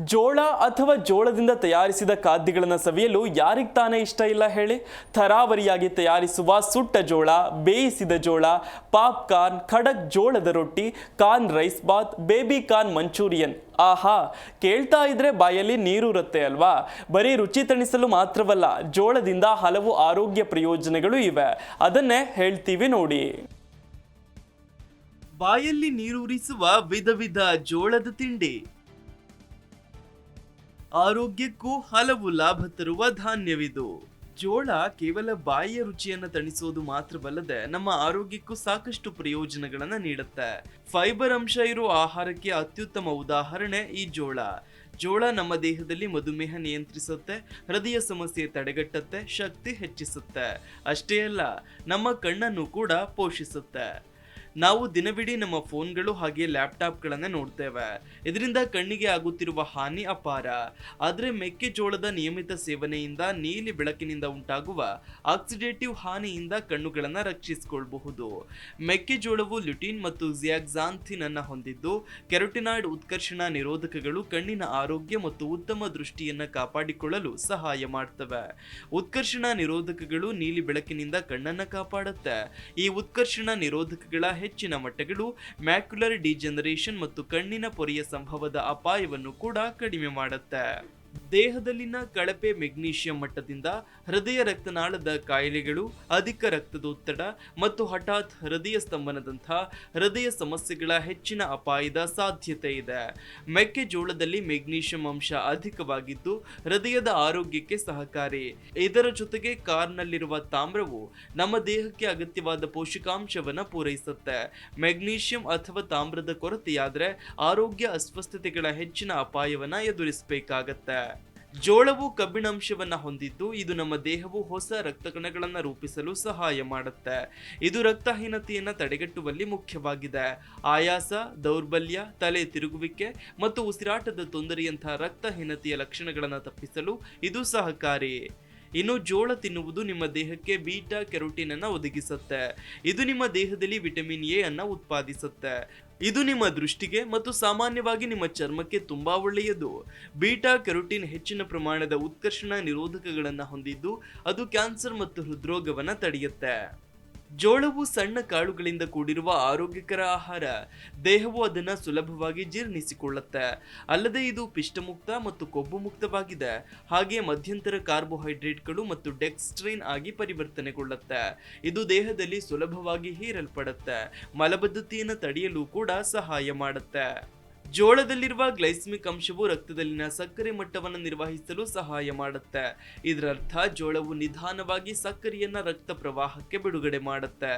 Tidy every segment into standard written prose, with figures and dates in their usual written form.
ಜೋಳ ಅಥವಾ ಜೋಳದಿಂದ ತಯಾರಿಸಿದ ಖಾದ್ಯಗಳನ್ನು ಸವಿಯಲು ಯಾರಿಗೆ ತಾನೇ ಇಷ್ಟ ಇಲ್ಲ ಹೇಳಿ. ಥರಾವರಿಯಾಗಿ ತಯಾರಿಸುವ ಸುಟ್ಟ ಜೋಳ, ಬೇಯಿಸಿದ ಜೋಳ, ಪಾಪ್ಕಾರ್ನ್, ಖಡಕ್ ಜೋಳದ ರೊಟ್ಟಿ, corn rice bath, baby corn Manchurian. ಆಹಾ, ಕೇಳ್ತಾ ಇದ್ರೆ ಬಾಯಲ್ಲಿ ನೀರೂರುತ್ತೆ ಅಲ್ವಾ. ಬರೀ ರುಚಿ ತಣಿಸಲು ಮಾತ್ರವಲ್ಲ, ಜೋಳದಿಂದ ಹಲವು ಆರೋಗ್ಯ ಪ್ರಯೋಜನಗಳು ಇವೆ. ಅದನ್ನೇ ಹೇಳ್ತೀವಿ ನೋಡಿ. ಬಾಯಲ್ಲಿ ನೀರೂರಿಸುವ ವಿಧ ವಿಧ ಜೋಳದ ತಿಂಡಿ. ಆರೋಗ್ಯಕ್ಕೂ ಹಲವು ಲಾಭ ತರುವ ಧಾನ್ಯವಿದು. ಜೋಳ ಕೇವಲ ಬಾಯಿಯ ರುಚಿಯನ್ನು ತಣಿಸೋದು ಮಾತ್ರವಲ್ಲದೆ ನಮ್ಮ ಆರೋಗ್ಯಕ್ಕೂ ಸಾಕಷ್ಟು ಪ್ರಯೋಜನಗಳನ್ನು ನೀಡುತ್ತೆ. ಫೈಬರ್ ಅಂಶ ಇರೋ ಆಹಾರಕ್ಕೆ ಅತ್ಯುತ್ತಮ ಉದಾಹರಣೆ ಈ ಜೋಳ. ಜೋಳ ನಮ್ಮ ದೇಹದಲ್ಲಿ ಮಧುಮೇಹ ನಿಯಂತ್ರಿಸುತ್ತೆ, ಹೃದಯ ಸಮಸ್ಯೆ ತಡೆಗಟ್ಟುತ್ತೆ, ಶಕ್ತಿ ಹೆಚ್ಚಿಸುತ್ತೆ. ಅಷ್ಟೇ ಅಲ್ಲ, ನಮ್ಮ ಕಣ್ಣನ್ನು ಕೂಡ ಪೋಷಿಸುತ್ತೆ. ನಾವು ದಿನವಿಡೀ ನಮ್ಮ ಫೋನ್ಗಳು ಹಾಗೆ ಲ್ಯಾಪ್ಟಾಪ್ಗಳನ್ನೇ ನೋಡ್ತೇವೆ. ಇದರಿಂದ ಕಣ್ಣಿಗೆ ಆಗುತ್ತಿರುವ ಹಾನಿ ಅಪಾರ. ಆದರೆ ಮೆಕ್ಕೆಜೋಳದ ನಿಯಮಿತ ಸೇವನೆಯಿಂದ ನೀಲಿ ಬೆಳಕಿನಿಂದ ಉಂಟಾಗುವ ಆಕ್ಸಿಡೇಟಿವ್ ಹಾನಿಯಿಂದ ಕಣ್ಣುಗಳನ್ನು ರಕ್ಷಿಸಿಕೊಳ್ಳಬಹುದು. ಮೆಕ್ಕೆಜೋಳವು ಲ್ಯುಟಿನ್ ಮತ್ತು ಜಿಯಾಕ್ಸಾಂಥಿನ್ ಅನ್ನು ಹೊಂದಿದ್ದು, ಕೆರೋಟಿನಾಯ್ಡ್ ಉತ್ಕರ್ಷಣ ನಿರೋಧಕಗಳು ಕಣ್ಣಿನ ಆರೋಗ್ಯ ಮತ್ತು ಉತ್ತಮ ದೃಷ್ಟಿಯನ್ನು ಕಾಪಾಡಿಕೊಳ್ಳಲು ಸಹಾಯ ಮಾಡ್ತವೆ. ಉತ್ಕರ್ಷಣ ನಿರೋಧಕಗಳು ನೀಲಿ ಬೆಳಕಿನಿಂದ ಕಣ್ಣನ್ನು ಕಾಪಾಡುತ್ತೆ. ಈ ಉತ್ಕರ್ಷಣ ನಿರೋಧಕಗಳ ಹೆಚ್ಚಿನ ಮಟ್ಟಗಳು ಮ್ಯಾಕ್ಯುಲರ್ ಡಿಜೆನರೇಷನ್ ಮತ್ತು ಕಣ್ಣಿನ ಪೊರೆಯ ಸಂಭವದ ಅಪಾಯವನ್ನು ಕೂಡ ಕಡಿಮೆ ಮಾಡುತ್ತೆ. ದೇಹದಲ್ಲಿನ ಕಳಪೆ ಮೆಗ್ನೀಷಿಯಂ ಮಟ್ಟದಿಂದ ಹೃದಯ ರಕ್ತನಾಳದ ಕಾಯಿಲೆಗಳು, ಅಧಿಕ ರಕ್ತದೊತ್ತಡ ಮತ್ತು ಹಠಾತ್ ಹೃದಯ ಸ್ತಂಭನದಂಥ ಹೃದಯ ಸಮಸ್ಯೆಗಳ ಹೆಚ್ಚಿನ ಅಪಾಯದ ಸಾಧ್ಯತೆ ಇದೆ. ಮೆಕ್ಕೆಜೋಳದಲ್ಲಿ ಮೆಗ್ನೀಷಿಯಂ ಅಂಶ ಅಧಿಕವಾಗಿದ್ದು ಹೃದಯದ ಆರೋಗ್ಯಕ್ಕೆ ಸಹಕಾರಿ. ಇದರ ಜೊತೆಗೆ ಕಾರ್ನ್ನಲ್ಲಿರುವ ತಾಮ್ರವು ನಮ್ಮ ದೇಹಕ್ಕೆ ಅಗತ್ಯವಾದ ಪೋಷಕಾಂಶವನ್ನು ಪೂರೈಸುತ್ತೆ. ಮೆಗ್ನೀಷಿಯಂ ಅಥವಾ ತಾಮ್ರದ ಕೊರತೆಯಾದರೆ ಆರೋಗ್ಯ ಅಸ್ವಸ್ಥತೆಗಳ ಹೆಚ್ಚಿನ ಅಪಾಯವನ್ನು ಎದುರಿಸಬೇಕಾಗತ್ತೆ. ಜೋಳವು ಕಬ್ಬಿಣಾಂಶವನ್ನು ಹೊಂದಿದ್ದು, ಇದು ನಮ್ಮ ದೇಹವು ಹೊಸ ರಕ್ತ ಕಣಗಳನ್ನು ರೂಪಿಸಲು ಸಹಾಯ ಮಾಡುತ್ತೆ. ಇದು ರಕ್ತಹೀನತೆಯನ್ನು ತಡೆಗಟ್ಟುವಲ್ಲಿ ಮುಖ್ಯವಾಗಿದೆ. ಆಯಾಸ, ದೌರ್ಬಲ್ಯ, ತಲೆ ತಿರುಗುವಿಕೆ ಮತ್ತು ಉಸಿರಾಟದ ತೊಂದರೆಯಂತಹ ರಕ್ತಹೀನತೆಯ ಲಕ್ಷಣಗಳನ್ನು ತಪ್ಪಿಸಲು ಇದು ಸಹಕಾರಿ. ಇನ್ನು ಜೋಳ ತಿನ್ನುವುದು ನಿಮ್ಮ ದೇಹಕ್ಕೆ ಬೀಟಾ ಕೆರೋಟಿನ್ ಅನ್ನು ಒದಗಿಸುತ್ತೆ. ಇದು ನಿಮ್ಮ ದೇಹದಲ್ಲಿ ವಿಟಮಿನ್ ಎ ಅನ್ನು ಉತ್ಪಾದಿಸುತ್ತೆ. ಇದು ನಿಮ್ಮ ದೃಷ್ಟಿಗೆ ಮತ್ತು ಸಾಮಾನ್ಯವಾಗಿ ನಿಮ್ಮ ಚರ್ಮಕ್ಕೆ ತುಂಬಾ ಒಳ್ಳೆಯದು. ಬೀಟಾ ಕೆರೋಟಿನ್ ಹೆಚ್ಚಿನ ಪ್ರಮಾಣದ ಉತ್ಕರ್ಷಣ ನಿರೋಧಕಗಳನ್ನು ಹೊಂದಿದ್ದು, ಅದು ಕ್ಯಾನ್ಸರ್ ಮತ್ತು ಹೃದ್ರೋಗವನ್ನು ತಡೆಯುತ್ತೆ. ಜೋಳವು ಸಣ್ಣ ಕಾಳುಗಳಿಂದ ಕೂಡಿರುವ ಆರೋಗ್ಯಕರ ಆಹಾರ. ದೇಹವು ಅದನ್ನು ಸುಲಭವಾಗಿ ಜೀರ್ಣಿಸಿಕೊಳ್ಳುತ್ತೆ. ಅಲ್ಲದೆ ಇದು ಪಿಷ್ಟಮುಕ್ತ ಮತ್ತು ಕೊಬ್ಬು ಮುಕ್ತವಾಗಿದೆ. ಹಾಗೆ ಮಧ್ಯಂತರ ಕಾರ್ಬೋಹೈಡ್ರೇಟ್ಗಳು ಮತ್ತು ಡೆಕ್ಸ್ಟ್ರಿನ್ ಆಗಿ ಪರಿವರ್ತನೆಗೊಳ್ಳುತ್ತೆ. ಇದು ದೇಹದಲ್ಲಿ ಸುಲಭವಾಗಿ ಹೀರಲ್ಪಡುತ್ತೆ. ಮಲಬದ್ಧತೆಯನ್ನು ತಡೆಯಲು ಕೂಡ ಸಹಾಯ ಮಾಡುತ್ತೆ. ಜೋಳದಲ್ಲಿರುವ ಗ್ಲೈಸಮಿಕ್ ಅಂಶವು ರಕ್ತದಲ್ಲಿನ ಸಕ್ಕರೆ ಮಟ್ಟವನ್ನು ನಿರ್ವಹಿಸಲು ಸಹಾಯ ಮಾಡುತ್ತೆ. ಇದರರ್ಥ ಜೋಳವು ನಿಧಾನವಾಗಿ ಸಕ್ಕರೆಯನ್ನ ರಕ್ತ ಪ್ರವಾಹಕ್ಕೆ ಬಿಡುಗಡೆ ಮಾಡುತ್ತೆ.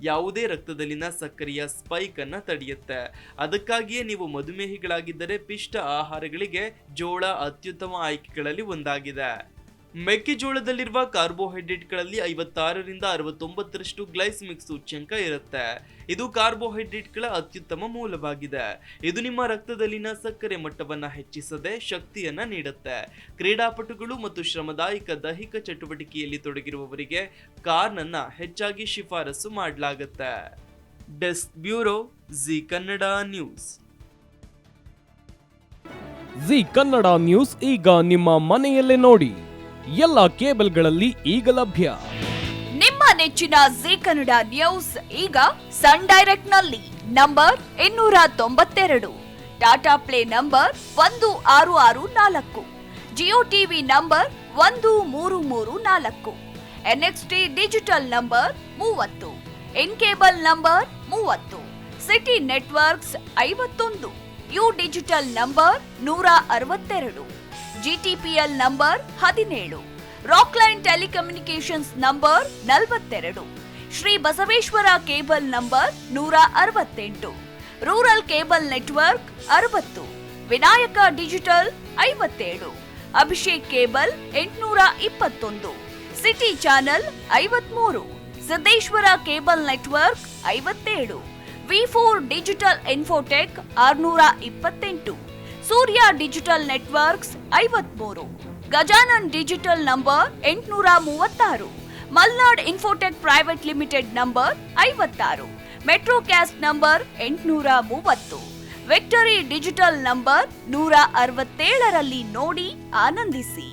ಯಾವುದೇ ರಕ್ತದಲ್ಲಿನ ಸಕ್ಕರೆಯ ಸ್ಪೈಕ್ ಅನ್ನ ತಡೆಯುತ್ತೆ. ಅದಕ್ಕಾಗಿಯೇ ನೀವು ಮಧುಮೇಹಿಗಳಾಗಿದ್ದರೆ ಪಿಷ್ಟ ಆಹಾರಗಳಿಗೆ ಜೋಳ ಅತ್ಯುತ್ತಮ ಆಯ್ಕೆಗಳಲ್ಲಿ ಒಂದಾಗಿದೆ. ಮೆಕ್ಕೆಜೋಳದಲ್ಲಿರುವ ಕಾರ್ಬೋಹೈಡ್ರೇಟ್ಗಳಲ್ಲಿ 56ರಿಂದ 69ರಷ್ಟು ಗ್ಲೈಸಮಿಕ್ ಸೂಚ್ಯಂಕ ಇರುತ್ತೆ. ಇದು ಕಾರ್ಬೋಹೈಡ್ರೇಟ್ಗಳ ಅತ್ಯುತ್ತಮ ಮೂಲವಾಗಿದೆ. ಇದು ನಿಮ್ಮ ರಕ್ತದಲ್ಲಿನ ಸಕ್ಕರೆ ಮಟ್ಟವನ್ನು ಹೆಚ್ಚಿಸದೆ ಶಕ್ತಿಯನ್ನ ನೀಡುತ್ತೆ. ಕ್ರೀಡಾಪಟುಗಳು ಮತ್ತು ಶ್ರಮದಾಯಕ ದೈಹಿಕ ಚಟುವಟಿಕೆಯಲ್ಲಿ ತೊಡಗಿರುವವರಿಗೆ ಕಾರ್ನ್ ಅನ್ನ ಹೆಚ್ಚಾಗಿ ಶಿಫಾರಸು ಮಾಡಲಾಗುತ್ತೆ. Desk bureau, G Kannada news. G Kannada news ಈಗ ನಿಮ್ಮ ಮನೆಯಲ್ಲೇ ನೋಡಿ. ಎಲ್ಲ ಕೇಬಲ್ಗಳಲ್ಲಿ ಈಗ ಲಭ್ಯ. ನಿಮ್ಮ ನೆಚ್ಚಿನ ಜಿ ಕನ್ನಡ ನ್ಯೂಸ್ ಈಗ ಸನ್ ಡೈರೆಕ್ಟ್ ನಲ್ಲಿ number 292, Tata Play number 1664, Jio TV number 1334, NXT digital number 30, in cable number 30, city networks 51, U digital number 162, GTPL number 17, Rockline telecommunications number 42, Shri Basaveshwara cable number 168, rural cable network 60, Vinayaka digital 57, Abhishek cable 821, city channel 53, Siddeshwara cable network 57, ವಿ4 digital infotech 628, Surya digital networks 53, Gajanan digital number 836, Malnad infotech private limited number 56, metro cast number 830, victory digital number 167ರಲ್ಲಿ ನೋಡಿ ಆನಂದಿಸಿ.